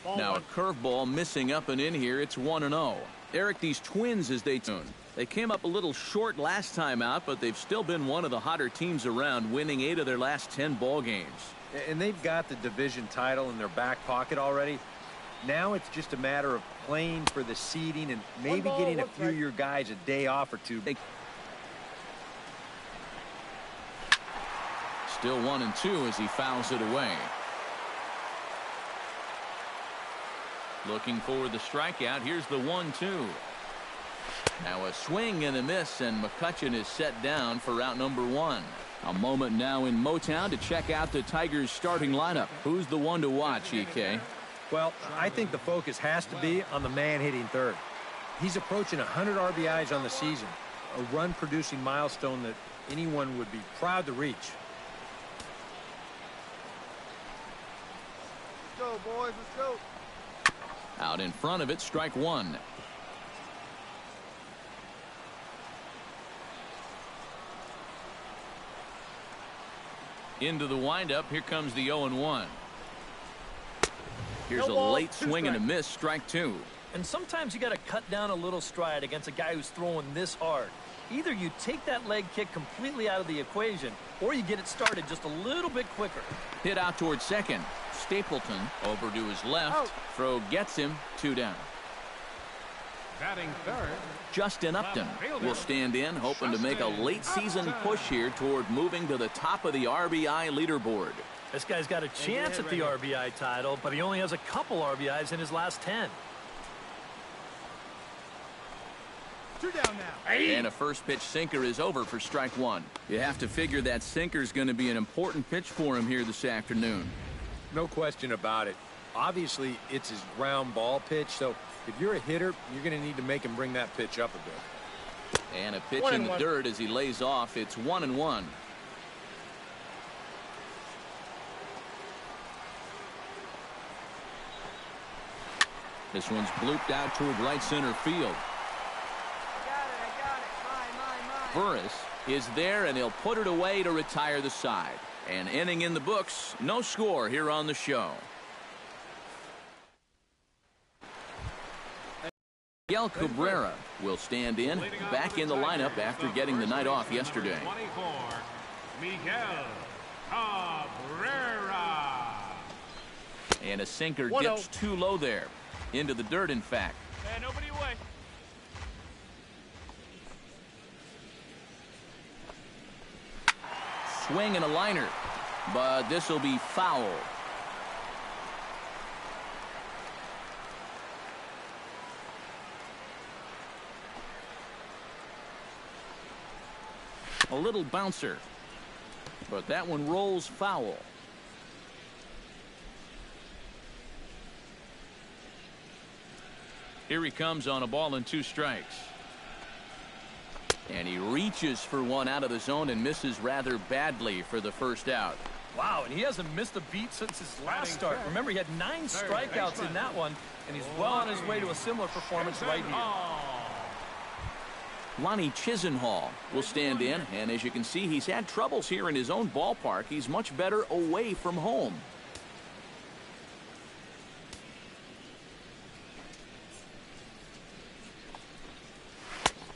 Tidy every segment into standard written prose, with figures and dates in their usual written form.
Now a curveball missing up and in here. It's 1-0. Eric, these Twins, as they came up a little short last time out, but they've still been one of the hotter teams around, winning 8 of their last 10 ball games. And they've got the division title in their back pocket already. Now it's just a matter of playing for the seeding and maybe getting a few of your guys a day off or two. Still 1-2 as he fouls it away. Looking for the strikeout. Here's the 1-2. Now a swing and a miss, and McCutchen is set down for out number 1. A moment now in Motown to check out the Tigers starting lineup. Who's the one to watch, EK? Well, I think the focus has to be on the man hitting third. He's approaching 100 RBIs on the season, a run-producing milestone that anyone would be proud to reach. Let's go, boys. Let's go. Out in front of it, strike 1. Into the windup. Here comes the 0-1. Here's a late swing and a miss, strike 2. And sometimes you got to cut down a little stride against a guy who's throwing this hard. Either you take that leg kick completely out of the equation, or you get it started just a little bit quicker. Hit out towards second. Stapleton over to his left. Throw gets him. 2 down. Batting third, Justin Upton will stand in, hoping to make a late season push here toward moving to the top of the RBI leaderboard. This guy's got a chance at the RBI title, but he only has a couple RBIs in his last 10. 2 down now. And a first pitch sinker is over for strike 1. You have to figure that sinker is going to be an important pitch for him here this afternoon. No question about it. Obviously, it's his ground ball pitch, so if you're a hitter, you're going to need to make him bring that pitch up a bit. And a pitch in the dirt as he lays off. It's 1-1. This one's blooped out toward right center field. I got it. Mine. Burris is there, and he'll put it away to retire the side. An inning in the books. No score here on the show. Miguel Cabrera will stand in, back in the lineup after getting the night off yesterday. 24, Miguel Cabrera. And a sinker dips too low there. Into the dirt, in fact. And nobody away. Swing and a liner, but this will be foul. A little bouncer, but that one rolls foul. Here he comes on a ball and 2 strikes. And he reaches for one out of the zone and misses rather badly for the first out. Wow, and he hasn't missed a beat since his last start. Remember, he had 9 strikeouts in that one, and he's well on his way to a similar performance right here. Lonnie Chisenhall will stand in, and as you can see, he's had troubles here in his own ballpark. He's much better away from home.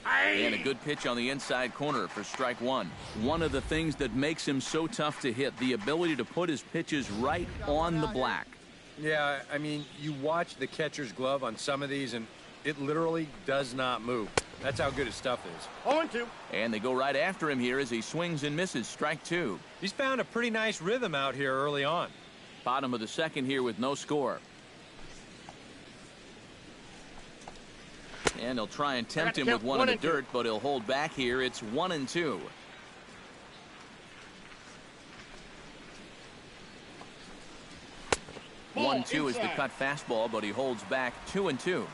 And a good pitch on the inside corner for strike 1. One of the things that makes him so tough to hit, the ability to put his pitches right on the black. Yeah, I mean, you watch the catcher's glove on some of these, and it literally does not move. That's how good his stuff is. 0-2. And they go right after him here as he swings and misses. Strike 2. He's found a pretty nice rhythm out here early on. Bottom of the second here with no score. And they'll try and tempt him with one in the dirt, but he'll hold back here. It's 1-2. Ball 1-2 is the cut fastball, but he holds back 2-2.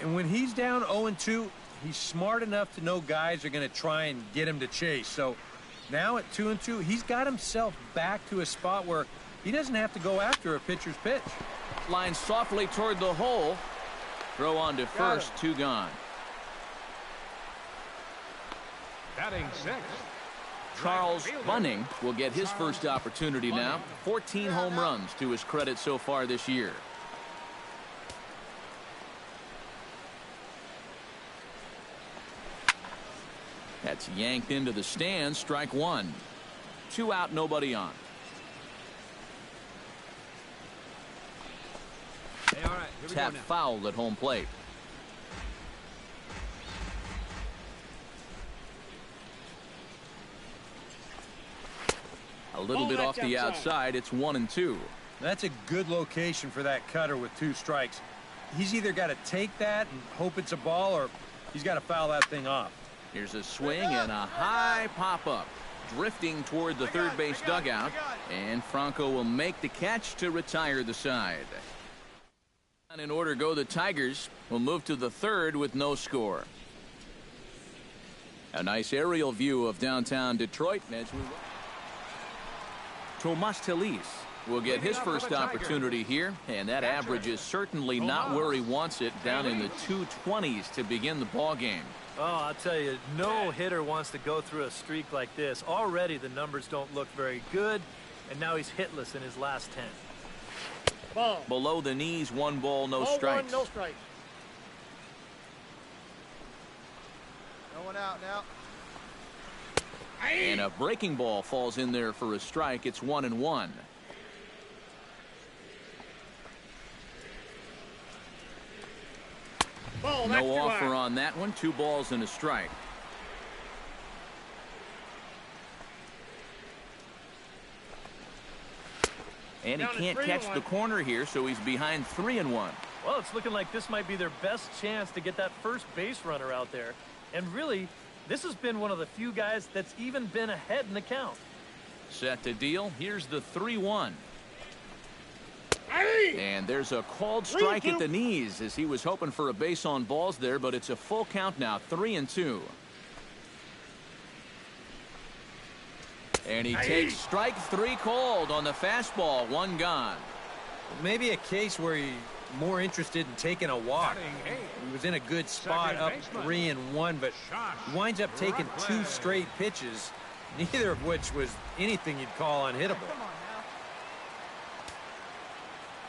And when he's down 0-2, he's smart enough to know guys are going to try and get him to chase. So now at 2-2, he's got himself back to a spot where he doesn't have to go after a pitcher's pitch. Line softly toward the hole. Throw on to first, 2 gone. Batting 6. Charles Bunning will get his first opportunity now. 14 home runs to his credit so far this year. That's yanked into the stands. Strike one. 2 out, nobody on. Hey, all right, here we Tap go now. foul at home plate. A little bit off the outside. It's 1-2. That's a good location for that cutter with 2 strikes. He's either got to take that and hope it's a ball, or he's got to foul that thing off. Here's a swing and a high pop-up. Drifting toward the third base dugout. And Franco will make the catch to retire the side. In order go the Tigers. Will move to the third with no score. A nice aerial view of downtown Detroit. As we Tomas Telis will get his first opportunity here, and that average is certainly not where he wants it, down in the 220s to begin the ball game. Oh, I'll tell you, no hitter wants to go through a streak like this. Already the numbers don't look very good, and now he's hitless in his last 10. Ball. Below the knees, 1 ball, no strikes. No strike. No one out now. And a breaking ball falls in there for a strike. It's 1-1. Ball, No offer on that one. 2 balls and a strike. And he can't catch the corner here, so he's behind 3-1. Well, it's looking like this might be their best chance to get that first base runner out there. And really, this has been one of the few guys that's even been ahead in the count. Set to deal. Here's the 3-1. And there's a called strike at the knees, as he was hoping for a base on balls there, but it's a full count now, 3-2. And he takes strike 3 called on the fastball. 1 gone. Maybe a case where he's more interested in taking a walk. He was in a good spot, up 3-1, but he winds up taking 2 straight pitches, neither of which was anything you'd call unhittable.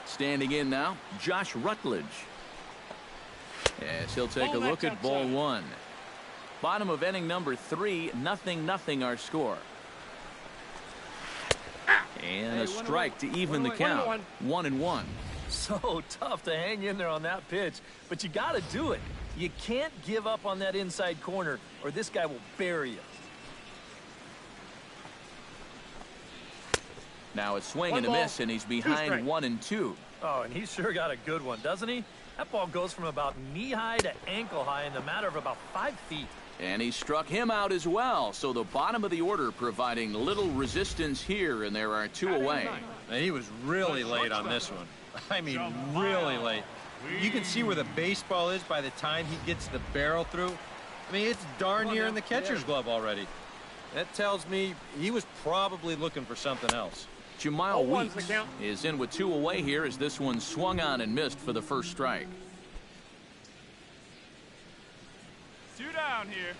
Standing in now, Josh Rutledge. Yes, he'll take a look at ball 1. Bottom of inning number 3, 0-0 our score. And a strike to even the count. 1-1. So tough to hang in there on that pitch, but you got to do it. You can't give up on that inside corner, or this guy will bury you. Now a swing and a miss, and he's behind 1-2. Oh, and he's sure got a good one, doesn't he? That ball goes from about knee-high to ankle-high in the matter of about 5 feet. And he struck him out as well. So the bottom of the order providing little resistance here, and there are 2 away. And he was really late on this one. I mean, really late. You can see where the baseball is by the time he gets the barrel through. I mean, it's darn near in the catcher's glove already. That tells me he was probably looking for something else. Jamal Weeks is in with 2 away here, as this one swung on and missed for the first strike. 2 down here.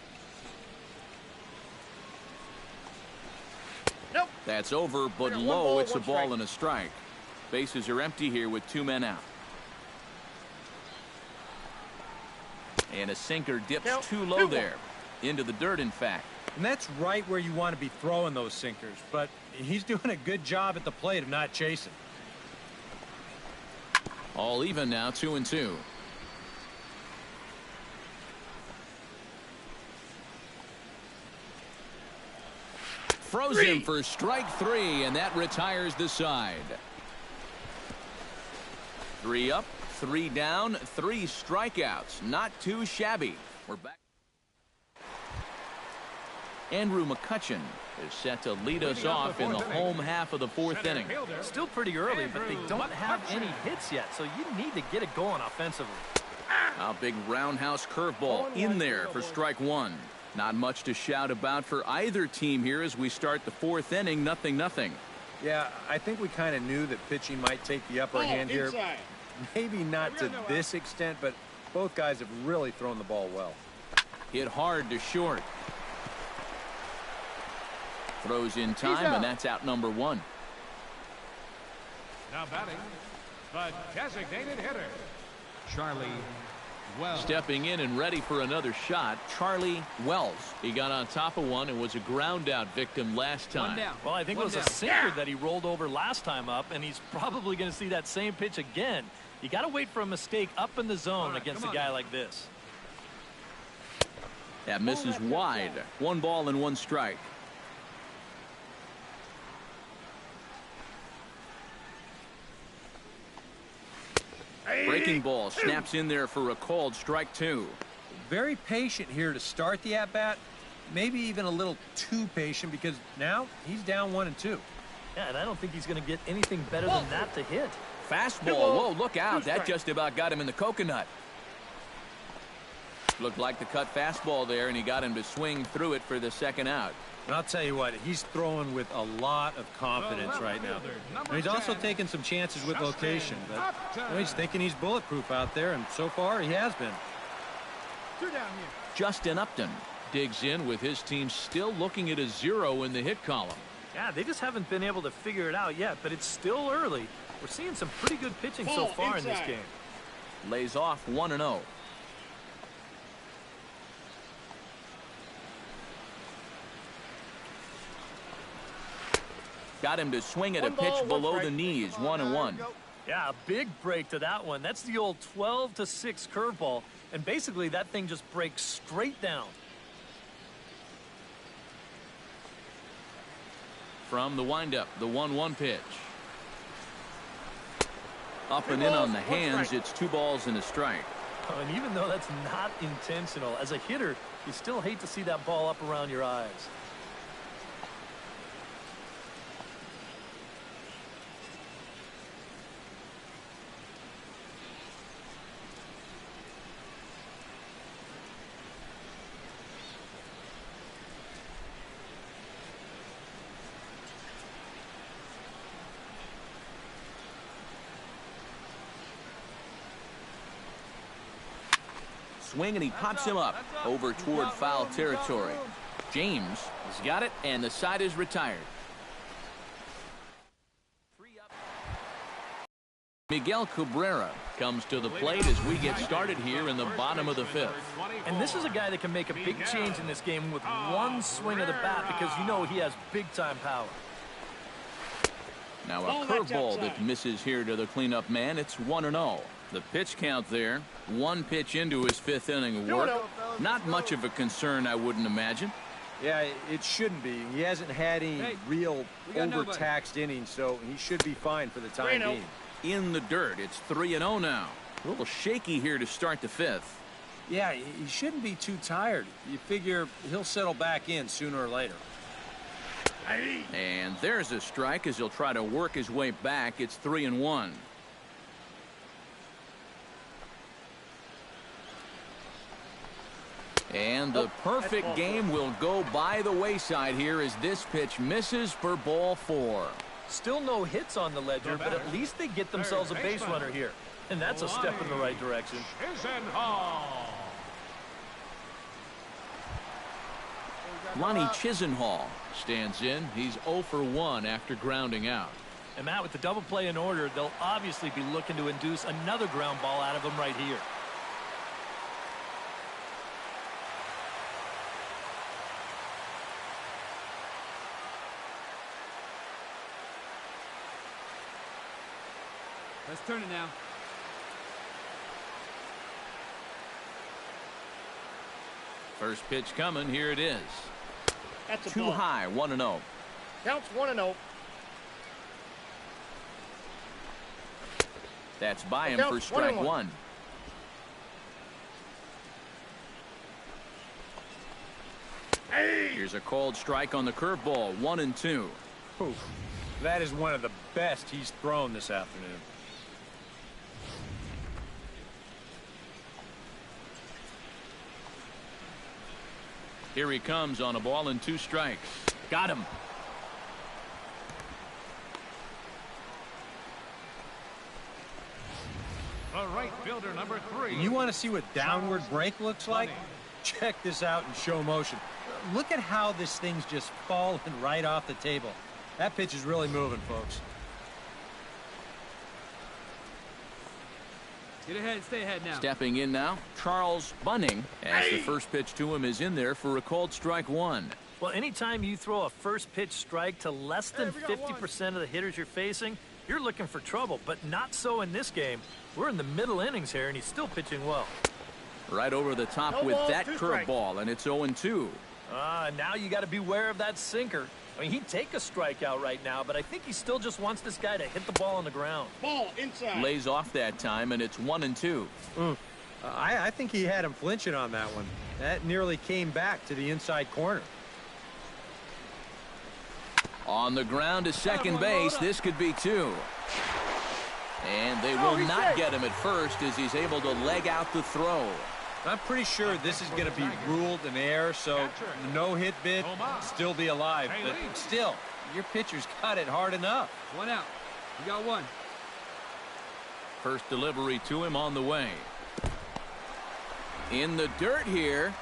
Nope. That's over, but low. It's a ball and a strike. Bases are empty here with 2 men out. And a sinker dips too low there. Into the dirt, in fact. And that's right where you want to be throwing those sinkers, but he's doing a good job at the plate of not chasing. All even now, 2-2. Throws him for strike 3, and that retires the side. 3 up, 3 down, 3 strikeouts. Not too shabby. We're back. Andrew McCutchen is set to lead us off in the home half of the 4th inning. Still pretty early, but they don't have any hits yet, so you need to get it going offensively. A big roundhouse curveball in there for strike 1. Not much to shout about for either team here as we start the 4th inning. 0-0. Yeah, I think we kind of knew that pitching might take the upper hand here. Maybe not to this extent, but both guys have really thrown the ball well. Hit hard to short. Throws in time, and that's out number 1. Now batting, the designated hitter, Charlie Stepping in and ready for another shot, Charlie Wells. He got on top of one and was a ground out victim last time. Well, I think it was a sinker that he rolled over last time up, and he's probably going to see that same pitch again. You got to wait for a mistake up in the zone against a guy like this. That misses wide. 1 ball and 1 strike. Breaking ball snaps in there for a called strike 2. Very patient here to start the at-bat. Maybe even a little too patient because now he's down 1-2. Yeah, and I don't think he's going to get anything better than that to hit. Fastball. Whoa, look out. That just about got him in the coconut. Looked like the cut fastball there, and he got him to swing through it for the second out. And I'll tell you what, he's throwing with a lot of confidence right now. And he's also taking some chances with location, but he's thinking he's bulletproof out there, and so far he has been. Justin Upton digs in with his team still looking at a 0 in the hit column. Yeah, they just haven't been able to figure it out yet, but it's still early. We're seeing some pretty good pitching so far in this game. Lays off 1-0. Got him to swing at a pitch below the knees. 1-1. Yeah, a big break to that one. That's the old 12-6 curveball, and basically that thing just breaks straight down. From the windup, the 1-1 pitch. Up and in on the hands. It's 2 balls and a strike. Oh, and even though that's not intentional, as a hitter, you still hate to see that ball up around your eyes. Swing, and he pops him up over toward foul territory. James has got it, and the side is retired. Miguel Cabrera comes to the plate as we get started here in the bottom of the 5th. And this is a guy that can make a big change in this game with one swing of the bat because you know he has big-time power. Now a curveball that misses here to the cleanup man. It's 1-0. The pitch count there. 1 pitch into his 5th inning of work. Not much of a concern, I wouldn't imagine. Yeah, it shouldn't be. He hasn't had any real overtaxed innings, so he should be fine for the time being. In the dirt. It's 3-0 now. A little shaky here to start the 5th. Yeah, he shouldn't be too tired. You figure he'll settle back in sooner or later. And there's a strike as he'll try to work his way back. It's 3-1. And the perfect game will go by the wayside here as this pitch misses for ball 4. Still no hits on the ledger, but at least they get themselves a base runner here. And that's a step in the right direction. Lonnie Chisenhall stands in. He's 0 for 1 after grounding out. And Matt, with the double play in order, they'll obviously be looking to induce another ground ball out of him right here. Let's turn it now. First pitch coming. Here it is. That's a Too ball. high. 1-0. Counts 1-0. That's by him Count for strike 1-1. 1. Here's a called strike on the curveball. 1-2. Oof. That is one of the best he's thrown this afternoon. Here he comes on a ball and 2 strikes. Got him. The right fielder, number 3. You want to see what downward break looks like? Check this out in show motion. Look at how this thing's just falling right off the table. That pitch is really moving, folks. Get ahead, stay ahead now. Stepping in now, Charles Bunning, as the first pitch to him is in there for a called strike one. Well, anytime you throw a first pitch strike to less than 50% of the hitters you're facing, you're looking for trouble, but not so in this game. We're in the middle innings here, and he's still pitching well. Right over the top No with balls, that 2 strikes. curveball, and it's 0-2. Now you got to beware of that sinker. I mean, he'd take a strikeout right now, but I think he still just wants this guy to hit the ball on the ground. Ball inside. Lays off that time, and it's 1-2. I think he had him flinching on that one. That nearly came back to the inside corner. On the ground to second base, this could be 2. And they will not get him at first as he's able to leg out the throw. I'm pretty sure this is going to be ruled an error, so the no-hit bid still be alive. But still, your pitcher's got it hard enough. 1 out. You got 1. First delivery to him on the way. In the dirt here,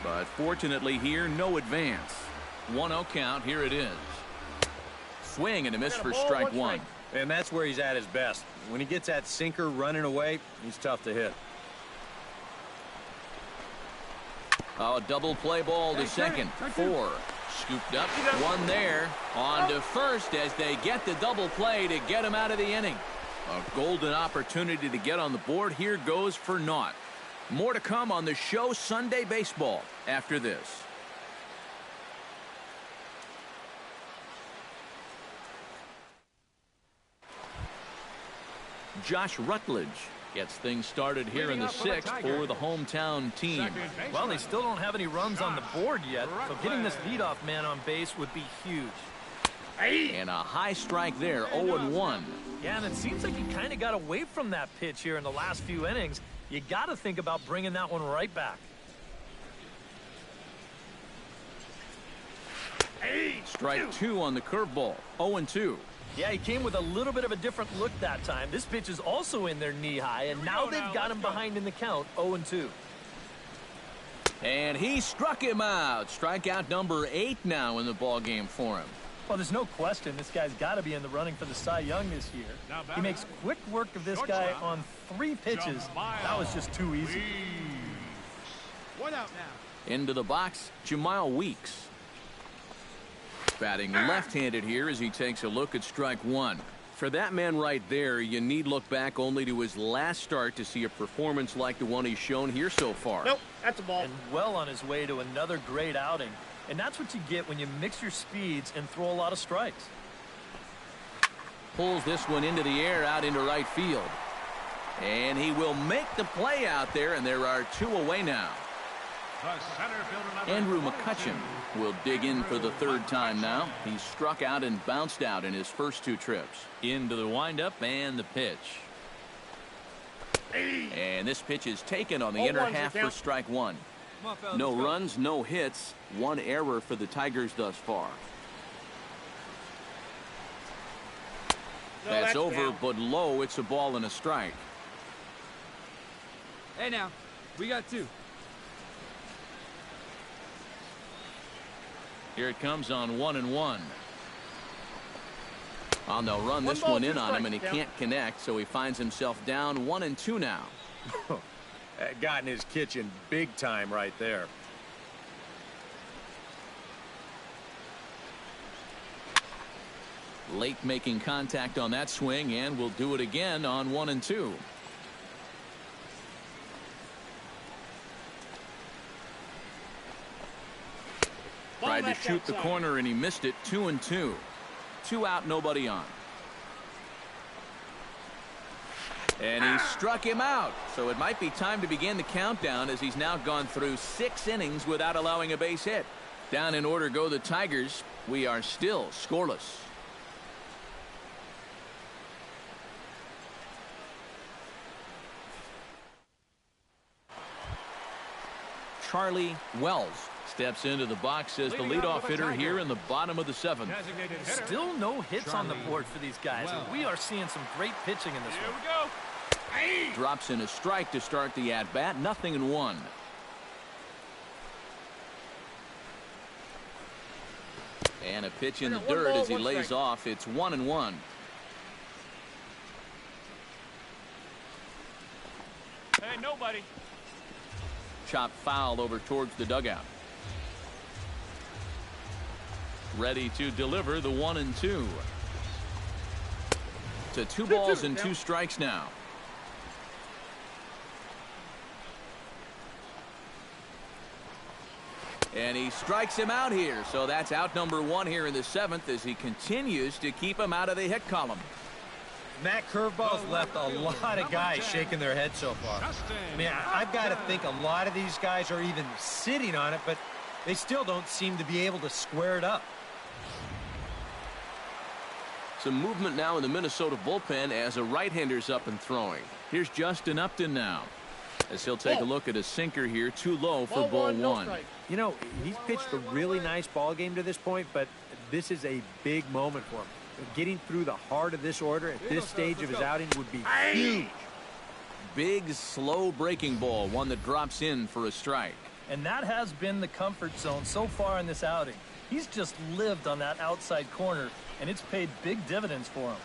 but fortunately here, no advance. 1-0 count, here it is. Swing and a miss for strike one. And that's where he's at his best. When he gets that sinker running away, he's tough to hit. Oh, double play ball to second. 4. Scooped up. 1 there. On to first as they get the double play to get him out of the inning. A golden opportunity to get on the board. Here goes for naught. More to come on the show Sunday Baseball after this. Josh Rutledge gets things started here in the 6th for the hometown team. Well, they still don't have any runs on the board yet, so getting this leadoff man on base would be huge. And a high strike there, 0-1. Yeah, and it seems like he kind of got away from that pitch here in the last few innings. You got to think about bringing that one right back. Strike 2 on the curveball, 0-2. Yeah, he came with a little bit of a different look that time. This pitch is also in there knee-high, and now they've got him behind in the count, 0-2. And he struck him out. Strikeout number 8 now in the ballgame for him. Well, there's no question this guy's got to be in the running for the Cy Young this year. He makes quick work of this guy on 3 pitches. That was just too easy. 1 out now. Into the box, Jamal Weeks. Batting left-handed here as he takes a look at strike 1. For that man right there, you need look back only to his last start to see a performance like the one he's shown here so far. Nope, that's a ball. And well on his way to another great outing. And that's what you get when you mix your speeds and throw a lot of strikes. Pulls this one into the air out into right field. And he will make the play out there, and there are 2 away now. Andrew McCutcheon will dig in for the 3rd time now. He's struck out and bounced out in his first 2 trips. Into the windup and the pitch. And this pitch is taken on the inner half for strike 1. No runs, no hits, 1 error for the Tigers thus far. That's over, down. but low. It's a ball and a strike. Hey, now. We got 2. Here it comes on 1-1. Oh, they'll run this 1 ball, one in 2 on him, and he strikes, can't connect, so he finds himself down 1-2 now. Got in his kitchen big time right there. Late making contact on that swing, and will do it again on 1-2. Tried to shoot the corner, and he missed it. 2-2. 2 out, nobody on. And he struck him out. So it might be time to begin the countdown as he's now gone through 6 innings without allowing a base hit. Down in order go the Tigers. We are still scoreless. Charlie Wells steps into the box as the leadoff hitter here in the bottom of the 7th. Still no hits on the board for these guys. And we are seeing some great pitching in this one. Drops in a strike to start the at-bat. 0-1. And a pitch in the dirt as he lays off. It's 1-1. find nobody. Chop foul over towards the dugout. Ready to deliver the 1-2. To 2 balls and 2 strikes now. And he strikes him out here. So that's out number 1 here in the 7th as he continues to keep him out of the hit column. And that curveball's left a lot of guys shaking their head so far. I mean, I've got to think a lot of these guys are even sitting on it, but they still don't seem to be able to square it up. Some movement now in the Minnesota bullpen as a right-hander's up and throwing. Here's Justin Upton now, as he'll take a look at a sinker here, too low for ball 1. You know, he's pitched a really nice ball game to this point, but this is a big moment for him. Getting through the heart of this order at this stage of his outing would be huge. Big, slow breaking ball, one that drops in for a strike. And that has been the comfort zone so far in this outing. He's just lived on that outside corner, and it's paid big dividends for him.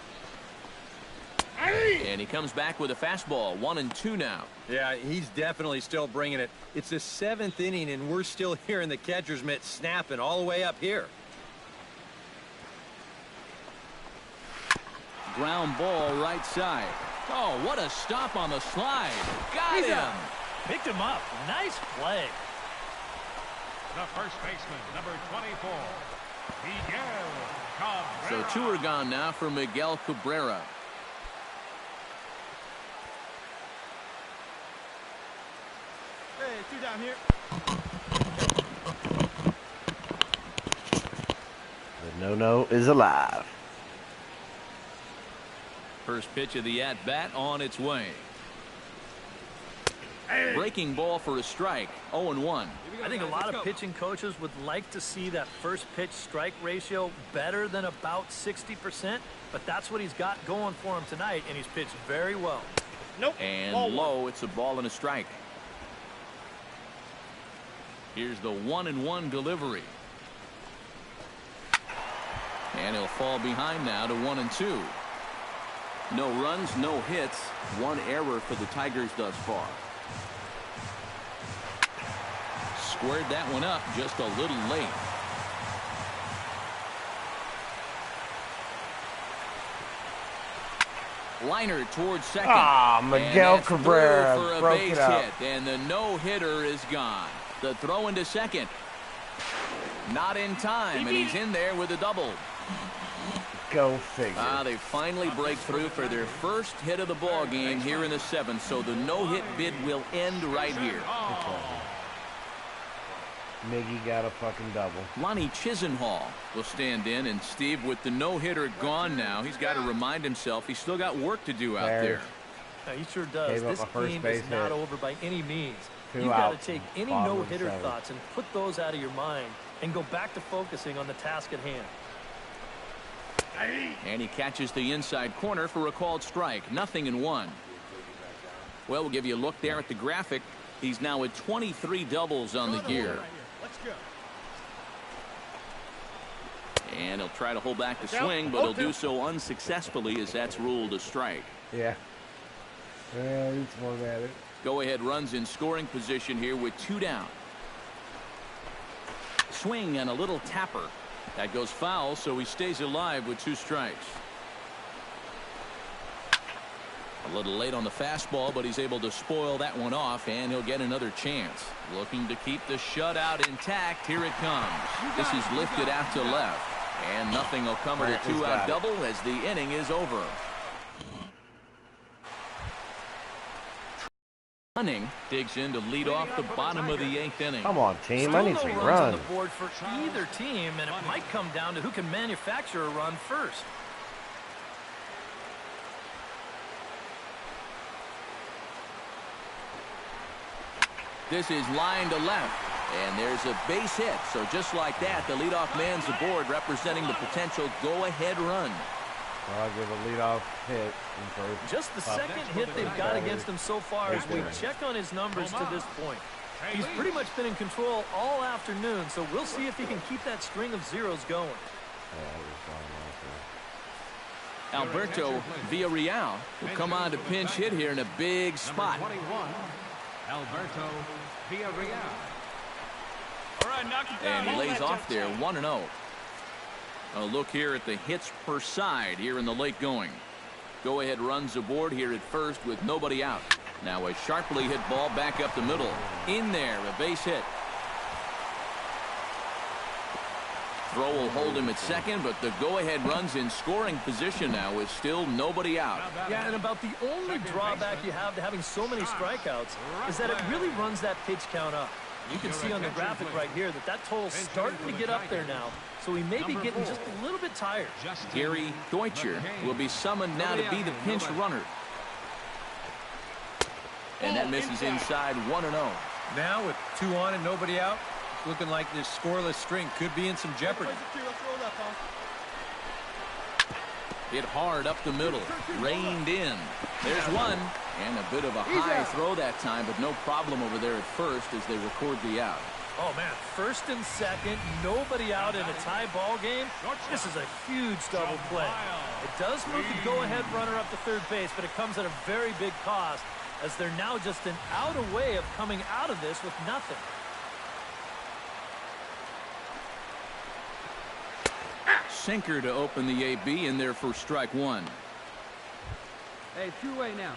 And he comes back with a fastball, 1-2 now. Yeah, he's definitely still bringing it. It's the 7th inning, and we're still hearing the catcher's mitt snapping all the way up here. Ground ball right side. Oh, what a stop on the slide. Got him. Picked him up. Nice play. The first baseman, number 24, Miguel Cabrera. So 2 are gone now for Miguel Cabrera. Hey, 2 down here. The no-no is alive. First pitch of the at-bat on its way. Breaking ball for a strike, 0-1. I think a lot of pitching coaches would like to see that first pitch strike ratio better than about 60%, but that's what he's got going for him tonight, and he's pitched very well. And low, it's a ball and a strike. Here's the 1-1 delivery. And he'll fall behind now to 1-2. No runs, no hits, 1 error for the Tigers thus far. Squared that one up just a little late. Liner towards second. Miguel Cabrera for a broke base it up. hit, and the no-hitter is gone. The throw into second. Not in time, and he's in there with a double. Go figure. They finally break through for their first hit of the ball game here in the 7th, so the no-hit bid will end right here. Miggy got a fucking double. Lonnie Chisenhall will stand in, and Steve, with the no-hitter gone now, he's got to remind himself he's still got work to do out there. Yeah, he sure does. This game is not over by any means. You've got to take any no-hitter thoughts and put those out of your mind and go back to focusing on the task at hand. And he catches the inside corner for a called strike. 0-1. Well, we'll give you a look there at the graphic. He's now at 23 doubles on the year. Let's go. And he'll try to hold back the swing, but he'll do so unsuccessfully as that's ruled a strike. Yeah. Well, he's more at it. Go-ahead runs in scoring position here with 2 down. Swing and a little tapper. That goes foul, so he stays alive with 2 strikes. A little late on the fastball, but he's able to spoil that one off, and he'll get another chance. Looking to keep the shutout intact. Here it comes. This is lifted out to left, and nothing will come at a 2-out double as the inning is over. Running digs in to lead off the bottom of the 8th inning. Come on, team. I need some runs runs. on the board for either team, and it might come down to who can manufacture a run first. This is line to left, and there's a base hit. So just like that, the leadoff man's aboard, representing the potential go-ahead run. I'll give a leadoff hit. Just the second hit they've got against him so far as we check on his numbers to this point. He's pretty much been in control all afternoon, so we'll see if he can keep that string of zeros going. Alberto Villarreal will come on to pinch hit here in a big spot. Alberto Villarreal. All right, knock it down. And he lays off there, 1-0. A look here at the hits per side here in the late going. Go-ahead runs aboard here at first with nobody out. Now a sharply hit ball back up the middle. In there, a base hit. Throw will hold him at second, but the go-ahead runs in scoring position now with still nobody out. Yeah, and about the only drawback you have to having so many strikeouts is that it really runs that pitch count up. You can see on the graphic right here that that total's starting to get up there now, so he may be getting just a little bit tired. Gary Deutscher will be summoned now to be the pinch runner. And that misses inside, 1-0. Now with 2 on and nobody out, it's looking like this scoreless string could be in some jeopardy. Hit hard up the middle, reined in. There's one, and a bit of a high throw that time, but no problem over there at first as they record the out. Oh, man, first and second, nobody out in a tie ball game. This is a huge double play. It does move the go-ahead runner up to third base, but it comes at a very big cost as they're now just an out away of coming out of this with nothing. Sinker to open the AB in there for strike one. Hey, two-way now.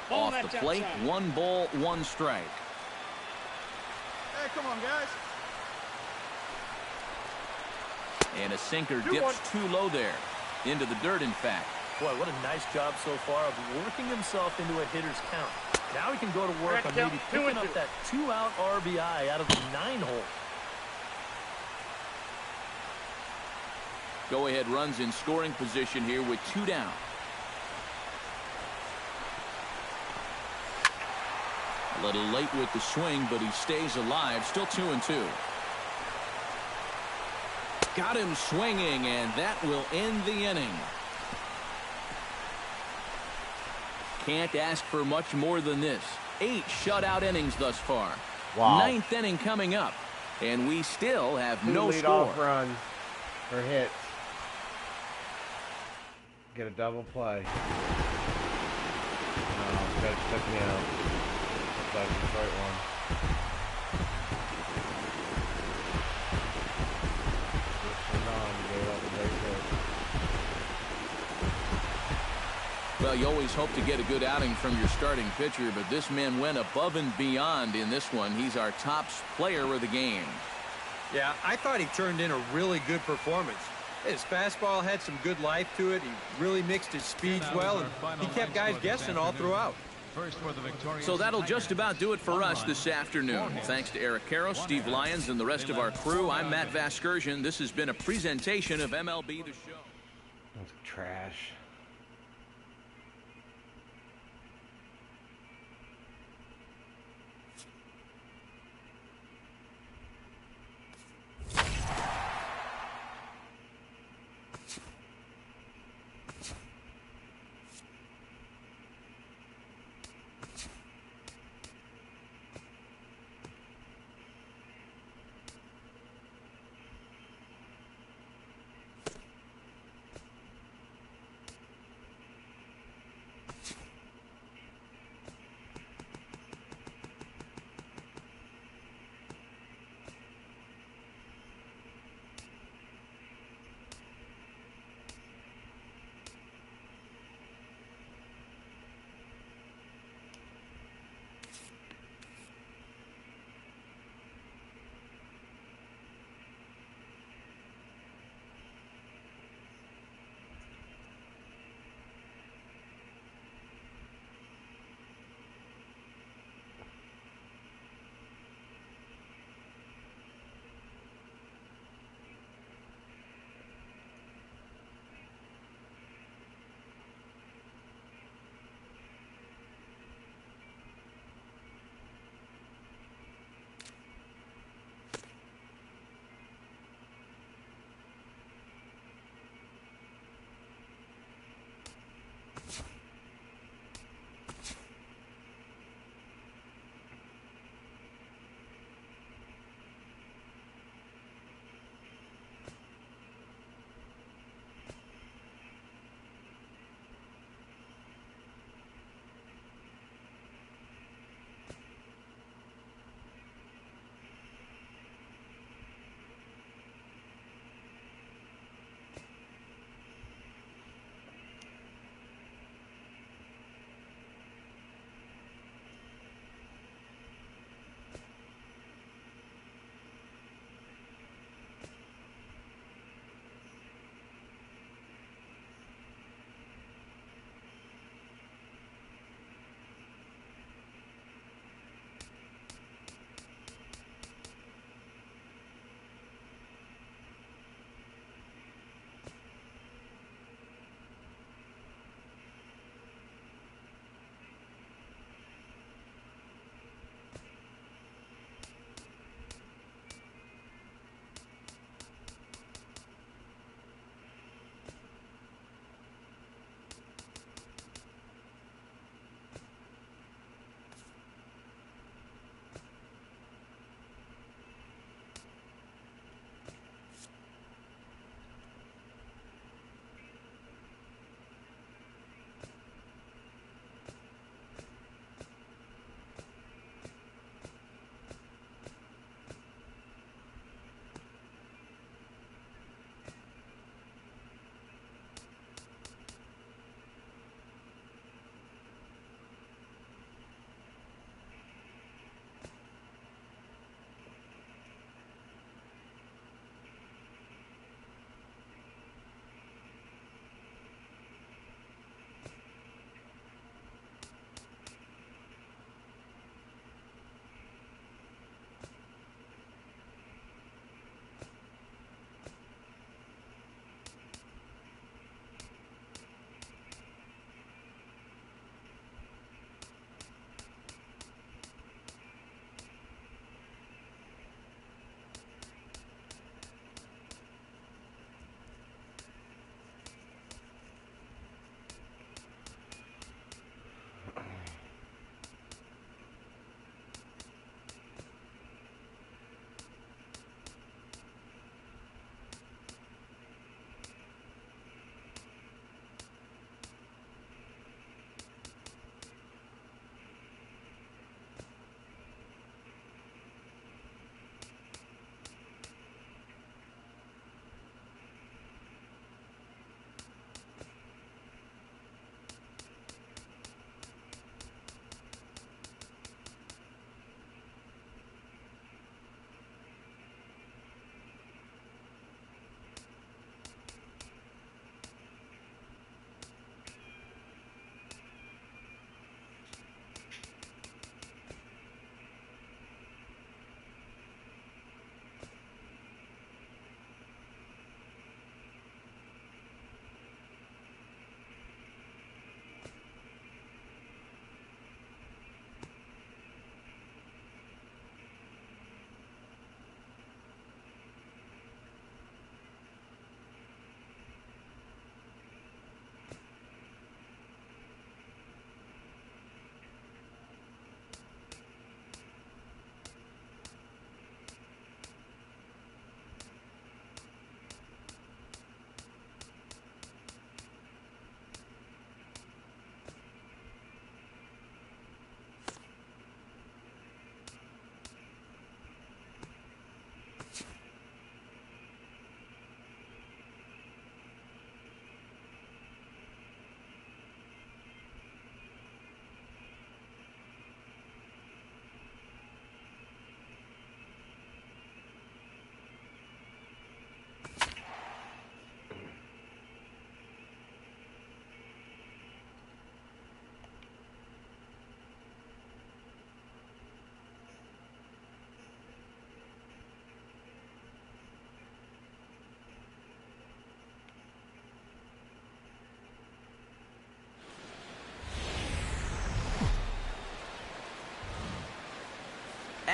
Off the plate, 1 ball, 1 strike. Hey, come on, guys. And a sinker dips too low there. Into the dirt, in fact. Boy, what a nice job so far of working himself into a hitter's count. Now he can go to work on maybe picking up that 2-out RBI out of the 9-hole. Go-ahead runs in scoring position here with 2 down. A little late with the swing, but he stays alive. Still 2-2. Got him swinging, and that will end the inning. Can't ask for much more than this. 8 shutout innings thus far. Wow. 9th inning coming up, and we still have 2 no leadoff score. runs for hits. Get a double play. No, Judge took me out. That's the right one. Well, you always hope to get a good outing from your starting pitcher, but this man went above and beyond in this one. He's our top player of the game. Yeah, I thought he turned in a really good performance. His fastball had some good life to it. He really mixed his speeds well, and he kept guys guessing all throughout. So that'll just about do it for us this afternoon. Thanks to Eric Caro, Steve Lyons, and the rest of our crew. I'm Matt Vasgersian. This has been a presentation of MLB The Show. That's trash.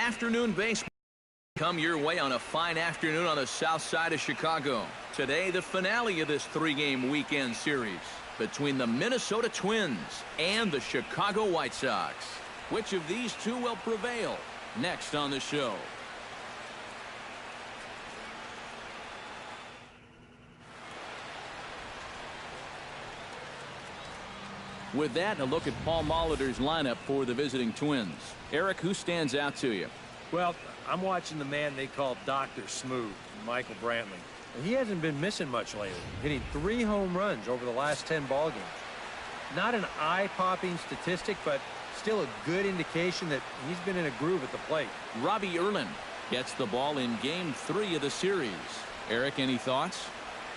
afternoon baseball come your way on a fine afternoon on the south side of Chicago. Today, the finale of this three-game weekend series between the Minnesota Twins and the Chicago White Sox. Which of these two will prevail? Next on the show. With that, a look at Paul Molitor's lineup for the visiting Twins. Eric, who stands out to you? Well, I'm watching the man they call Dr. Smooth, Michael Brantley. And he hasn't been missing much lately, hitting 3 home runs over the last 10 ball games. Not an eye-popping statistic, but still a good indication that he's been in a groove at the plate. Robbie Erlin gets the ball in Game 3 of the series. Eric, any thoughts?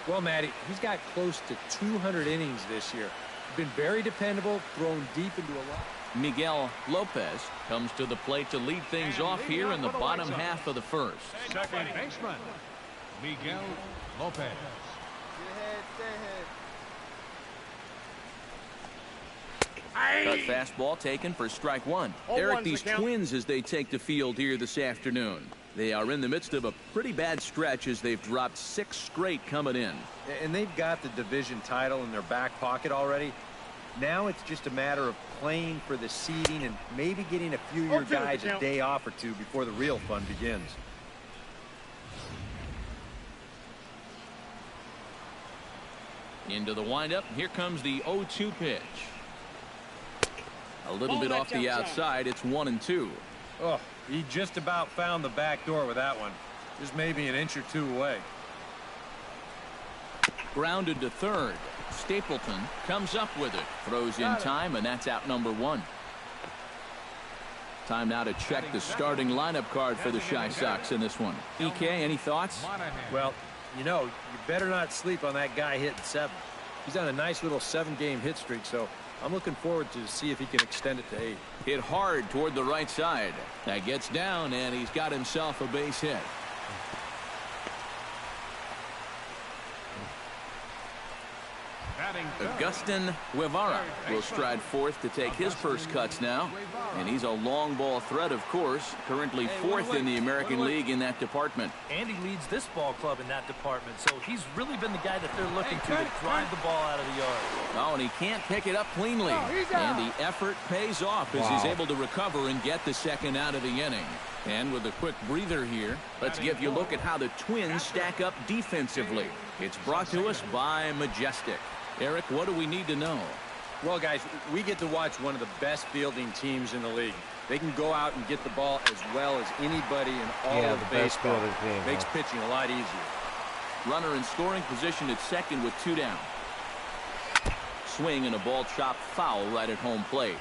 Well, Matty, he's got close to 200 innings this year. Been very dependable, thrown deep into a lot. Miguel Lopez comes to the plate to lead things off here in the bottom half of the first. Second baseman, Miguel Lopez. Stay ahead, stay ahead. Cut fastball taken for strike one. Eric, these Twins as they take the field here this afternoon. They are in the midst of a pretty bad stretch as they've dropped 6 straight coming in. And they've got the division title in their back pocket already. Now it's just a matter of playing for the seeding and maybe getting a few of your guys a day off or two before the real fun begins. Into the windup. Here comes the 0-2 pitch. A little bit off the outside. It's 1-2. Oh, he just about found the back door with that one. Just maybe an inch or two away. Grounded to third. Stapleton comes up with it. Throws in time, and that's out number 1. Time now to check the starting lineup card for the Chi Sox in this one. EK, any thoughts? Well, you know, you better not sleep on that guy hitting 7. He's on a nice little 7-game hit streak, so I'm looking forward to see if he can extend it to 8. Hit hard toward the right side. That gets down, and he's got himself a base hit. Agustin Guevara will stride fourth to take his first cuts now. And he's a long ball threat, of course. Currently 4th in the American League in that department. And he leads this ball club in that department. So he's really been the guy that they're looking to drive the ball out of the yard. Oh, and he can't pick it up cleanly. And the effort pays off as he's able to recover and get the second out of the inning. And with a quick breather here, let's give you a look at how the Twins stack up defensively. It's brought to us by Majestic. Eric, what do we need to know? Well, guys, we get to watch one of the best fielding teams in the league. They can go out and get the ball as well as anybody in all of baseball. Makes pitching a lot easier. Runner in scoring position at second with 2 down. Swing and a ball chopped foul right at home plate.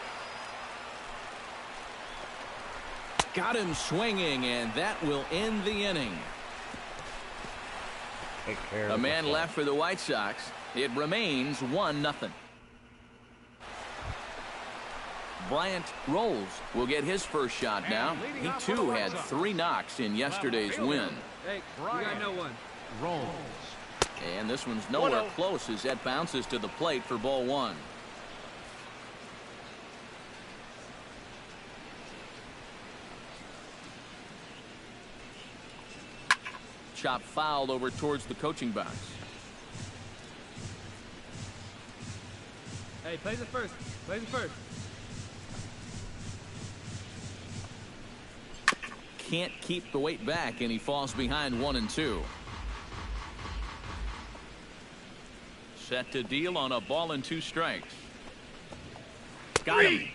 Got him swinging, and that will end the inning. A man left for the White Sox. It remains 1-0. Bryant Rolls will get his first shot now. He too had 3 knocks in yesterday's win. Hey, you got no one. Rolls. And this one's nowhere close as that bounces to the plate for ball 1. Chop fouled over towards the coaching box. Hey, play the first. Play the first. Can't keep the weight back, and he falls behind 1-2. Set to deal on a ball and 2 strikes. Got him.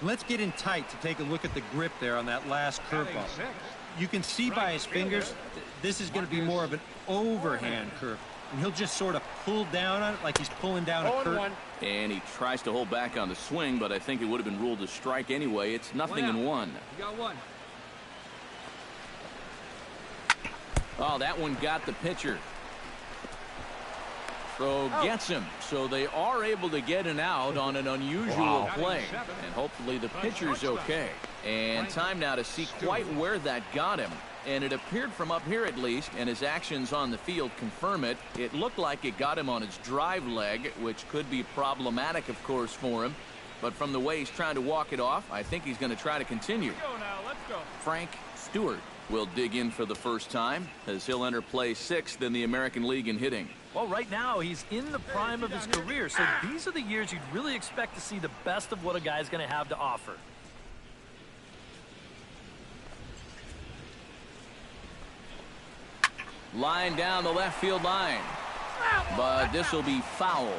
Let's get in tight to take a look at the grip there on that last curveball. You can see by his fingers, this is going to be more of an overhand curve. And he'll just sort of pull down on it like he's pulling down a curtain. And he tries to hold back on the swing, but I think it would have been ruled a strike anyway. It's 0-1. You got 1. Oh, that one got the pitcher. Throw gets him. So they are able to get an out on an unusual play. And hopefully the pitcher's okay. And time now to see quite where that got him. And it appeared from up here at least, and his actions on the field confirm it. It looked like it got him on his drive leg, which could be problematic, of course, for him. but from the way he's trying to walk it off, I think he's going to try to continue. Frank Stewart will dig in for the first time as he'll enter play 6th in the American League in hitting. Well, right now, he's in the prime of his career, so these are the years you'd really expect to see the best of what a guy's going to have to offer. Line down the left field line, but this will be foul.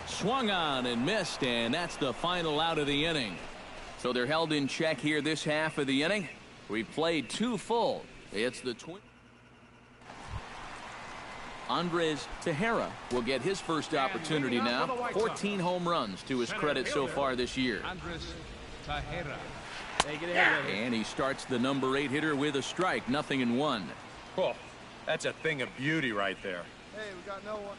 Swung on and missed, and that's the final out of the inning. So they're held in check here this half of the inning. We've played 2 full. It's the twin. Andres Tejera will get his first opportunity now. 14 home runs to his credit so far this year. Andres Tejera. And he starts the number 8 hitter with a strike, 0-1. Oh, that's a thing of beauty right there. Hey, we got no one.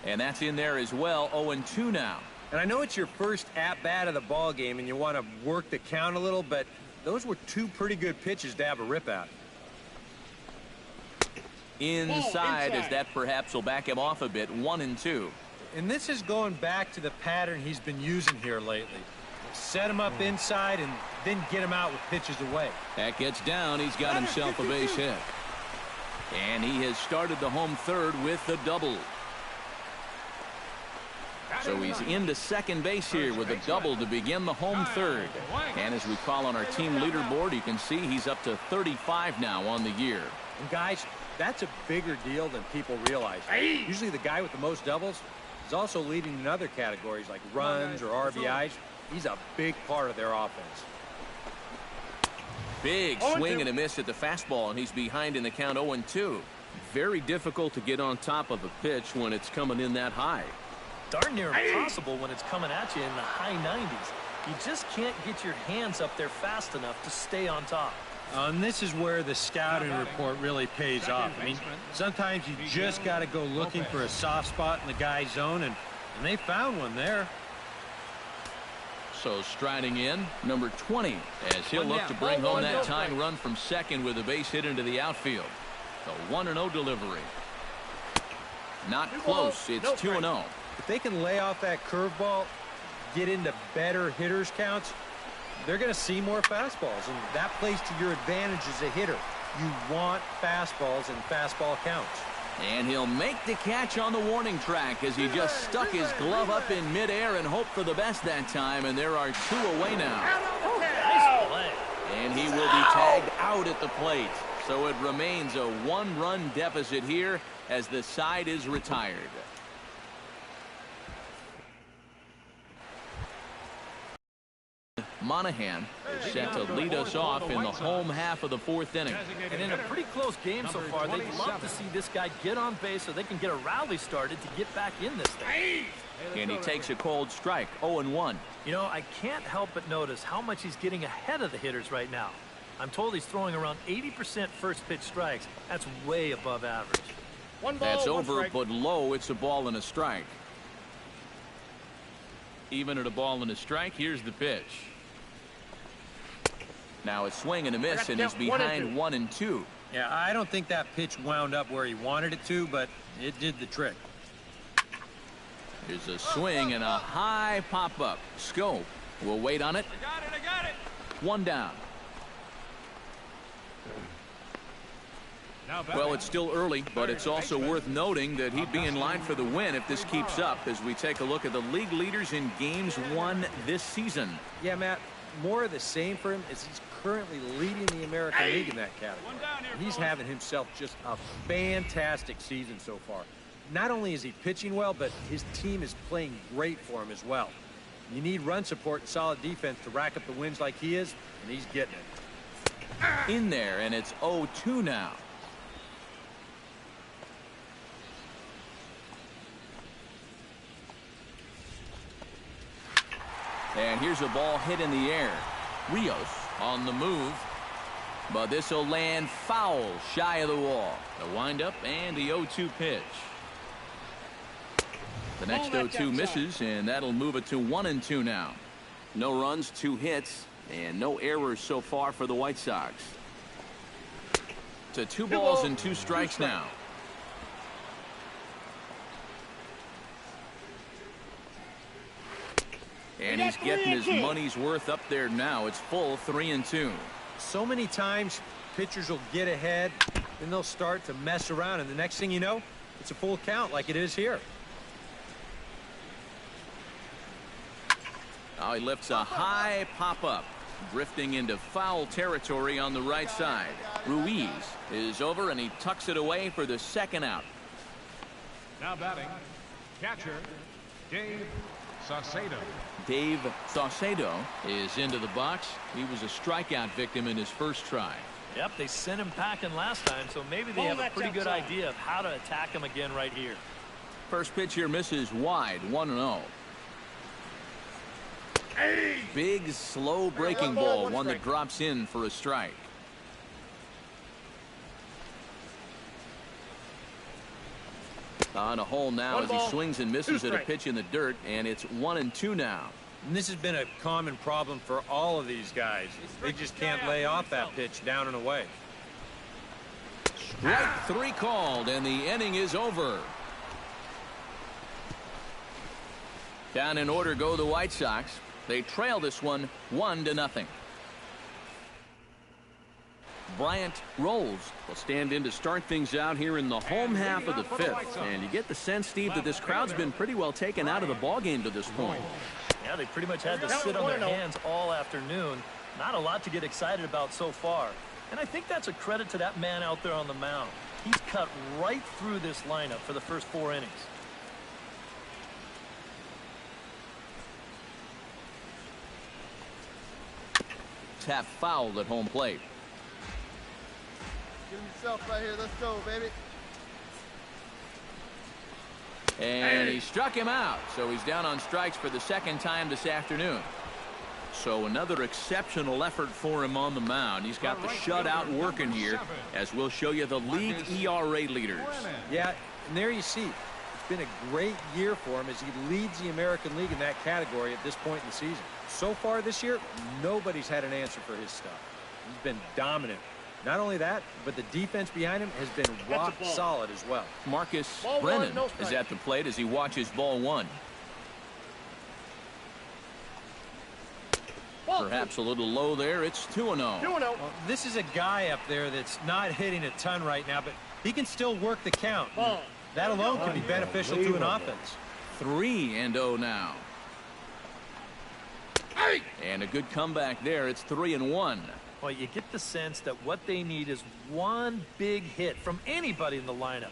And that's in there as well. 0-2 now. And I know it's your first at-bat of the ball game and you want to work the count a little, but those were 2 pretty good pitches to have a rip at. Inside, as that perhaps will back him off a bit. 1-2. And this is going back to the pattern he's been using here lately. Set him up inside and then get him out with pitches away. That gets down. He's got himself a base hit. And he has started the home third with the double. So he's into second base here with a double to begin the home third. And as we call on our team leaderboard, you can see he's up to 35 now on the year. And guys, that's a bigger deal than people realize. Usually the guy with the most doubles is also leading in other categories like runs or RBIs. He's a big part of their offense. Big swing and a miss at the fastball, and he's behind in the count. 0-2. Very difficult to get on top of a pitch when it's coming in that high. Darn near impossible when it's coming at you in the high 90s. You just can't get your hands up there fast enough to stay on top. And this is where the scouting report really pays off. I mean, sometimes you just got to go looking for a soft spot in the guy's zone, and they found one there. So striding in, number 20, as he'll look to bring home that tying run from second with a base hit into the outfield. The 1-0 delivery. Not close. It's 2-0. If they can lay off that curveball, get into better hitters counts, they're going to see more fastballs, and that plays to your advantage as a hitter. You want fastballs and fastball counts. And he'll make the catch on the warning track as he just stuck his glove up in midair and hoped for the best that time, and there are 2 away now. Nice play. And he will be tagged out at the plate. So it remains a 1-run deficit here as the side is retired. Monahan is set to lead us off in the home half of the 4th inning. And in a pretty close game so far, they'd love to see this guy get on base so they can get a rally started to get back in this thing. And he takes a cold strike. 0-1. You know, I can't help but notice how much he's getting ahead of the hitters right now. I'm told he's throwing around 80% first pitch strikes. That's way above average. That's over, but low. It's a ball and a strike. Even at a ball and a strike, here's the pitch. Now a swing and a miss, and he's behind 1-2. Yeah, I don't think that pitch wound up where he wanted it to, but it did the trick. Here's a swing and a high pop-up. Scope will wait on it. I got it. 1 down. Well, it's still early, but it's also worth noting that he'd be in line for the win if this keeps up as we take a look at the league leaders in games won this season. Yeah, Matt, more of the same for him as he's currently leading the American League in that category. He's having himself just a fantastic season so far. Not only is he pitching well, but his team is playing great for him as well. You need run support and solid defense to rack up the wins like he is, and he's getting it. In there, and it's 0-2 now. And here's a ball hit in the air. Rios on the move. But this will land foul shy of the wall. The windup and the 0-2 pitch. The next 0-2 misses, and that'll move it to 1-2 now. No runs, 2 hits, and no errors so far for the White Sox. To 2 balls and 2 strikes now. And he's getting his money's worth up there now. It's full 3-2. So many times pitchers will get ahead, then they'll start to mess around, and the next thing you know, it's a full count like it is here. Oh, he lifts a high pop-up, drifting into foul territory on the right side. Ruiz is over, and he tucks it away for the second out. Now batting, catcher, Dave Saucedo. Dave Saucedo is into the box. He was a strikeout victim in his first try. Yep, they sent him packing last time, so maybe they have a pretty good idea of how to attack him again right here. First pitch here misses wide, 1-0. Big, slow breaking ball, one that drops in for a strike. On a hole now as he swings and misses at a pitch in the dirt, and it's 1-2 now. And this has been a common problem for all of these guys. They just can't lay off that pitch down and away. Strike 3 called, and the inning is over. Down in order go the White Sox. They trail this one 1-0. Bryant Rolls will stand in to start things out here in the home half of the 5th. And you get the sense, Steve, that this crowd's been pretty well taken out of the ballgame to this point. Yeah, they pretty much had to sit on their hands all afternoon. Not a lot to get excited about so far. And I think that's a credit to that man out there on the mound. He's cut right through this lineup for the first 4 innings. Tap fouled at home plate. Give him yourself right here. Let's go, baby. And he struck him out, so he's down on strikes for the second time this afternoon. So another exceptional effort for him on the mound. He's got the shutout working here, as we'll show you the league ERA leaders. Yeah, and there you see. It's been a great year for him as he leads the American League in that category at this point in the season. So far this year, nobody's had an answer for his stuff. He's been dominant. Not only that, but the defense behind him has been rock solid as well. Marcus Brennan is at the plate as he watches ball 1. Perhaps a little low there. It's 2-0. Well, this is a guy up there that's not hitting a ton right now, but he can still work the count. That alone can be beneficial to an offense. 3-0 now. And a good comeback there. It's 3-1. Well, you get the sense that what they need is one big hit from anybody in the lineup.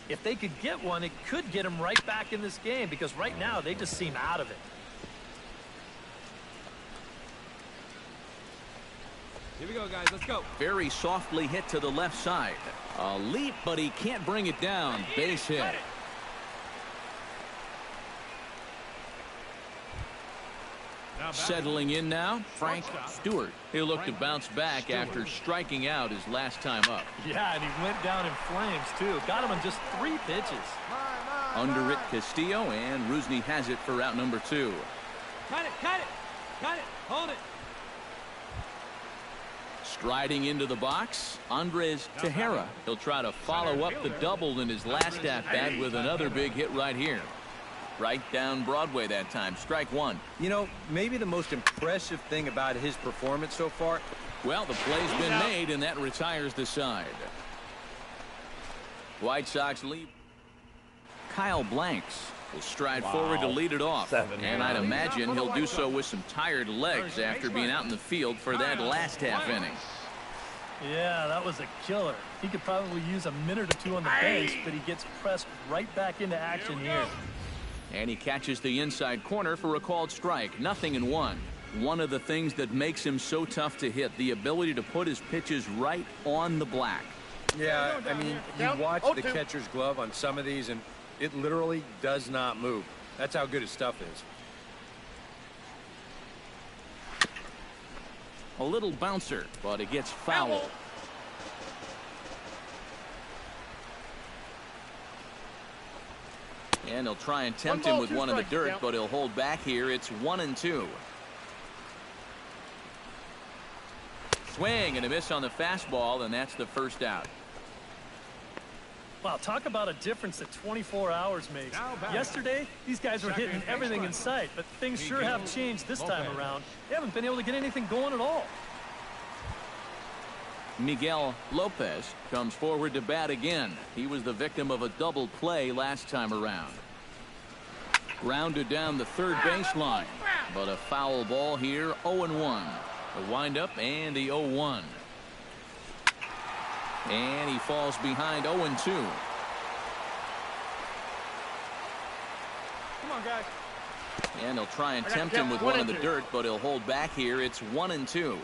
If they could get one, it could get them right back in this game, because right now they just seem out of it. Here we go, guys. Let's go. Very softly hit to the left side. A leap, but he can't bring it down. Base hit. Settling in now, Frank Stewart. He'll look to bounce back after striking out his last time up. Yeah, and he went down in flames, too. Got him in just 3 pitches. Under it, Castillo, and Rusney has it for out number 2. Cut it, cut it, cut it, hold it. Striding into the box, Andres Tejera. He'll try to follow up the double in his last at-bat with another big hit right here. Right down Broadway that time. Strike 1. You know, maybe the most impressive thing about his performance so far. Well, the play's been made, and that retires the side. White Sox lead. Kyle Blanks will stride forward to lead it off. And I'd imagine he'll do so with some tired legs after being out in the field for that last half inning. Yeah, that was a killer. He could probably use a minute or 2 on the base, but he gets pressed right back into action here. And he catches the inside corner for a called strike. 0-1. One of the things that makes him so tough to hit, the ability to put his pitches right on the black. Yeah, I mean, you watch the catcher's glove on some of these, and it literally does not move. That's how good his stuff is. A little bouncer, but it gets foul. And he'll try and tempt him with one in the dirt, but he'll hold back here. It's 1-2. Swing and a miss on the fastball, and that's the first out. Wow, talk about a difference that 24 hours makes. Now back. Yesterday, these guys were hitting Second everything in baseline. sight, but things sure have changed this time Lopez. around. They haven't been able to get anything going at all. Miguel Lopez comes forward to bat again. He was the victim of a double play last time around. Grounded down the third baseline, but a foul ball here. 0-1. The windup and the 0-1. And he falls behind 0-2. Come on, guys. And he'll try and tempt him with one in the dirt, but he'll hold back here. It's 1-2.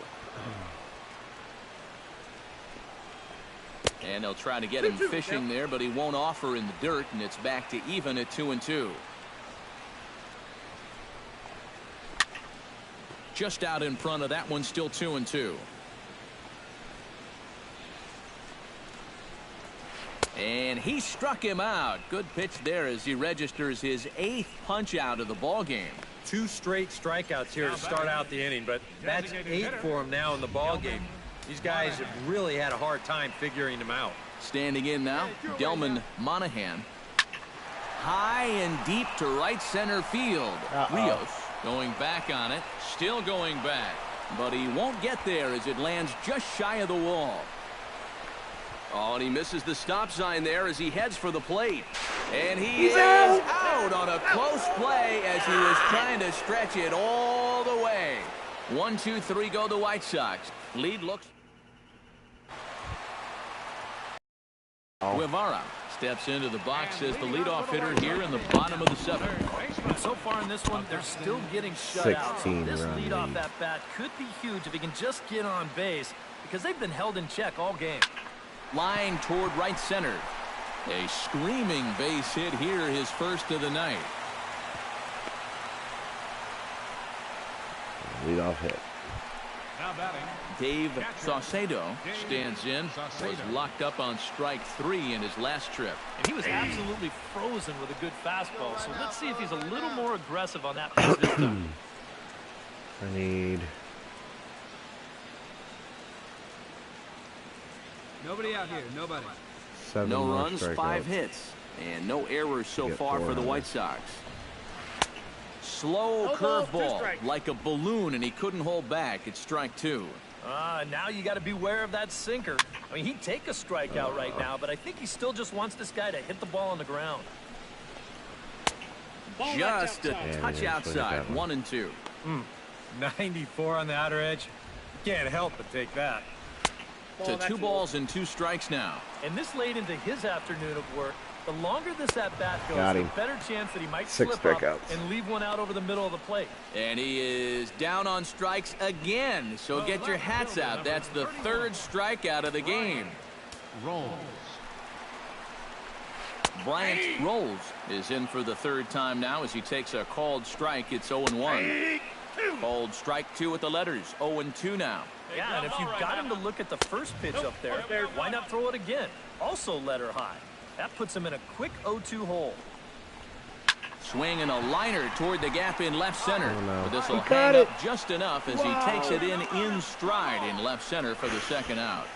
And they'll try to get him fishing there, but he won't offer in the dirt, and it's back to even at 2-2. Just out in front of that one, still 2-2. And he struck him out. Good pitch there as he registers his 8th punch out of the ball game. 2 straight strikeouts here to start out the inning, but that's 8 for him now in the ball game. These guys have really had a hard time figuring him out. Standing in now, Delman Monahan. High and deep to right center field. Rios going back on it, still going back, but he won't get there as it lands just shy of the wall. Oh, and he misses the stop sign there as he heads for the plate. And he is out on a close play as he was trying to stretch it all the way. 1-2-3 go the White Sox. Lead looks. Guevara steps into the box as the leadoff hitter here in the bottom of the 7th. And so far in this one, they're still getting shut out. So 16 this around leadoff me. at bat could be huge if he can just get on base, because they've been held in check all game. Line toward right center. A screaming base hit here, his first of the night. Leadoff hit. Now batting. Dave Saucedo stands in. Was Saucedo. locked up on strike 3 in his last trip. And he was absolutely frozen with a good fastball. So let's see if he's a little more aggressive on that pitch this time. I need. Nobody out here. Nobody. 7 No more runs, 5 strikeouts. hits, and no errors so Get far 4 for the on White this. Sox. Slow curveball like a balloon, and he couldn't hold back. It's strike 2. Now you got to beware of that sinker. I mean, he'd take a strikeout right now, but I think he still just wants this guy to hit the ball on the ground. Just a Yeah, touch he didn't swing outside. at that one. 1-2. 94 on the outer edge. You can't help but take that. To 2 balls and 2 strikes now. And this late into his afternoon of work, the longer this at-bat goes, Got the him. better chance that he might 6 slip up strikeouts. and leave one out over the middle of the plate. And he is down on strikes again. So get your hats out. That's the 3rd strikeout of the game. Rolls. Bryant Rolls is in for the 3rd time now as he takes a called strike. It's 0-1. Called strike 2 with the letters. 0-2 now. Yeah, and if you've got him to look at the first pitch up there, why not throw it again? Also letter high. That puts him in a quick 0-2 hole. Swing and a liner toward the gap in left center. Oh, no. But this will He got hang it. up just enough as he takes it in stride in left center for the 2nd out.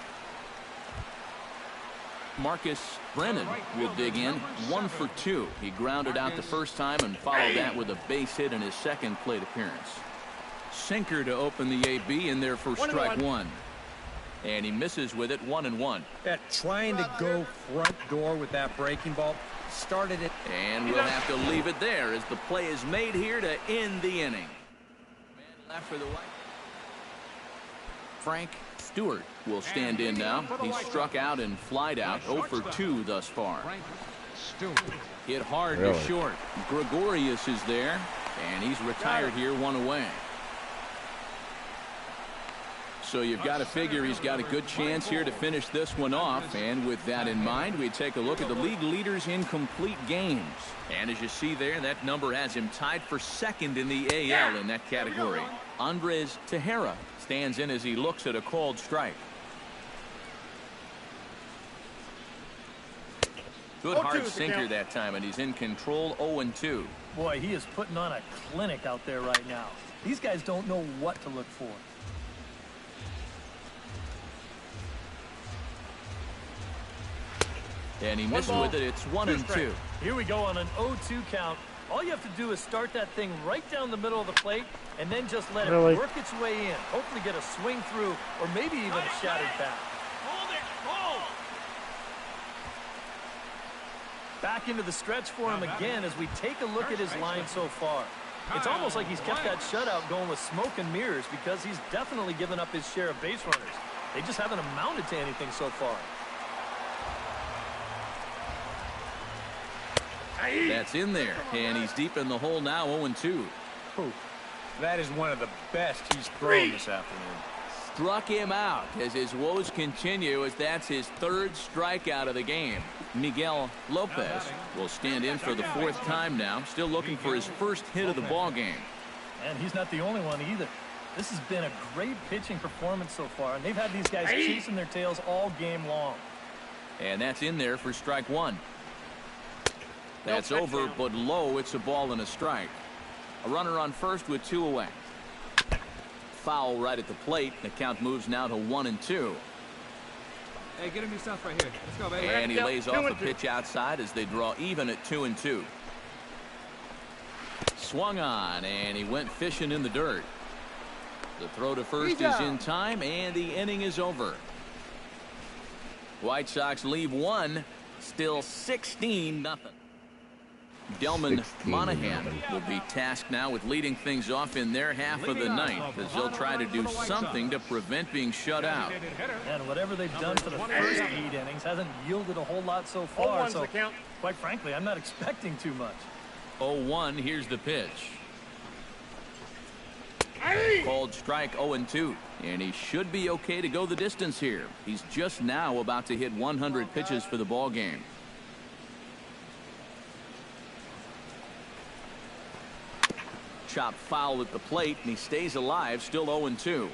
Marcus Brennan will dig in. 1 for 2. He grounded out the first time and followed that with a base hit in his 2nd plate appearance. Sinker to open the AB in there for strike 1. And he misses with it. 1-1. Yeah, trying to go front door with that breaking ball. Started it. And we'll have to leave it there as the play is made here to end the inning. Man left for the White. Frank Stewart will stand in now. He struck out and flied out. 0 for 2 thus far. Frank Stewart. Hit hard Really? to short. Gregorius is there, and he's retired here, 1 away. So you've got to figure he's got a good chance here to finish this one off. And with that in mind, we take a look at the league leaders in complete games. And as you see there, that number has him tied for 2nd in the AL in that category. Andres Tejera stands in as he looks at a called strike. Good hard sinker that time, and he's in control. 0-2. Boy, he is putting on a clinic out there right now. These guys don't know what to look for. And he missed with it. It's 1-2. Here we go on an 0-2 count. All you have to do is start that thing right down the middle of the plate and then just let it work its way in. Hopefully get a swing through or maybe even a shattered bat. Back into the stretch for him again as we take a look at his line so far. It's almost like he's kept that shutout going with smoke and mirrors because he's definitely given up his share of base runners. They just haven't amounted to anything so far. That's in there, and he's deep in the hole now, 0-2. That is one of the best he's thrown this afternoon. Struck him out as his woes continue as that's his third strikeout of the game. Miguel Lopez will stand in for the fourth time now, still looking for his first hit of the ball game. And he's not the only one either. This has been a great pitching performance so far, and they've had these guys chasing their tails all game long. And that's in there for strike one. That's over, but low. It's a ball and a strike. A runner on first with 2 away. Foul right at the plate. The count moves now to 1-2. Hey, get him your stuff right here. Let's go, baby. And he lays off a pitch outside as they draw even at 2-2. Swung on, and he went fishing in the dirt. The throw to first is in time, and the inning is over. White Sox leave one, still 16-0. Delman Monahan will be tasked now with leading things off in their half of the ninth as they'll try to do something to prevent being shut out. And whatever they've done for the first 8 innings hasn't yielded a whole lot so far. So, quite frankly, I'm not expecting too much. 0-1, here's the pitch. Called strike 0-2, and he should be okay to go the distance here. He's just now about to hit 100 pitches for the ball game. Chop foul at the plate, and he stays alive, still 0-2.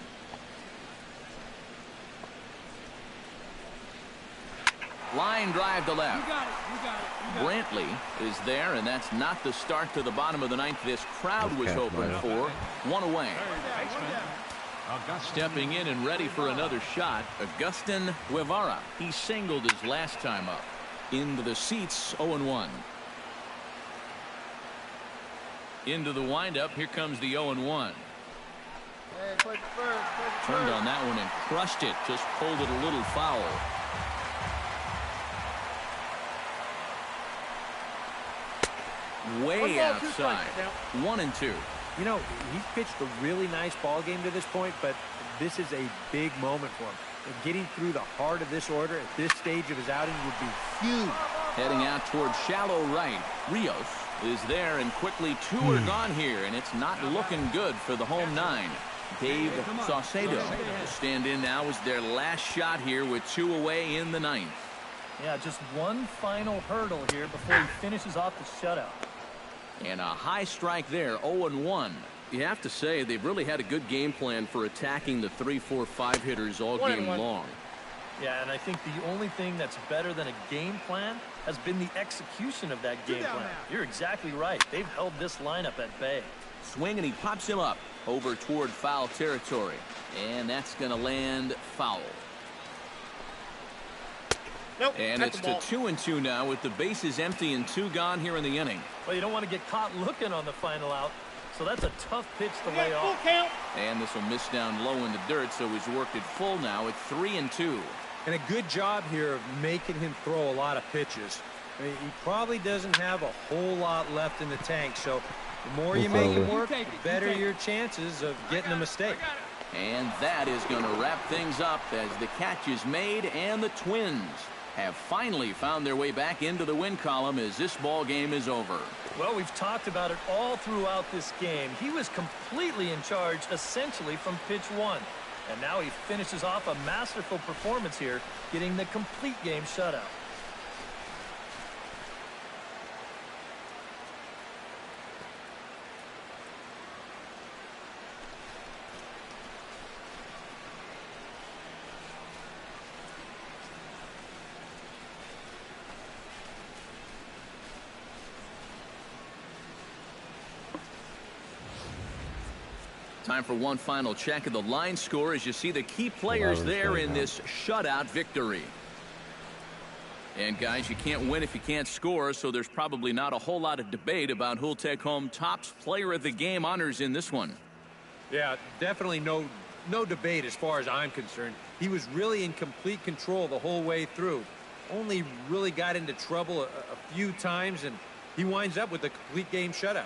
Line drive to left. Brantley is there, and that's not the start to the bottom of the ninth this crowd was hoping for. 1 away. Stepping in and ready for another shot, Agustin Guevara. He singled his last time up. Into the seats, 0-1. Into the windup, here comes the 0-1. Hey, play first. Turned on that one and crushed it, just pulled it a little foul. Way outside. 1-2. You know, he's pitched a really nice ball game to this point, but this is a big moment for him. And getting through the heart of this order at this stage of his outing would be huge. Heading out towards shallow right. Rios is there, and quickly 2 are gone here, and it's not looking good for the home 9. Dave Saucedo will stand in now as their last shot here with 2 away in the ninth. Yeah, just one final hurdle here before he finishes off the shutout. And a high strike there, 0-1. You have to say they've really had a good game plan for attacking the 3, 4, 5 hitters all game long. Yeah, and I think the only thing that's better than a game plan has been the execution of that game plan. You're exactly right. They've held this lineup at bay. Swing, and he pops him up over toward foul territory. And that's going to land foul. Nope, and it's to 2-2 now with the bases empty and 2 gone here in the inning. Well, you don't want to get caught looking on the final out, so that's a tough pitch to lay off. And this will miss down low in the dirt, so he's worked it full now at 3-2. And a good job here of making him throw a lot of pitches. I mean, he probably doesn't have a whole lot left in the tank, so the more you make him work, the better your chances of getting a mistake. And that is going to wrap things up as the catch is made, and the Twins have finally found their way back into the win column as this ball game is over. Well, we've talked about it all throughout this game. He was completely in charge essentially from pitch 1. And now he finishes off a masterful performance here, getting the complete game shutout. Time for one final check of the line score as you see the key players there in this shutout victory. And guys, you can't win if you can't score, so there's probably not a whole lot of debate about who'll take home Topps Player of the Game honors in this one. Yeah, definitely no debate as far as I'm concerned. He was really in complete control the whole way through. Only really got into trouble a few times, and he winds up with a complete game shutout.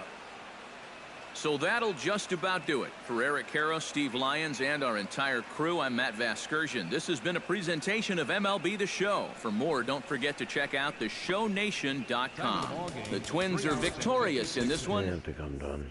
So that'll just about do it. For Eric Karros, Steve Lyons, and our entire crew, I'm Matt Vasgersian. This has been a presentation of MLB The Show. For more, don't forget to check out theshownation.com. The Twins are victorious in this one. I think I'm done.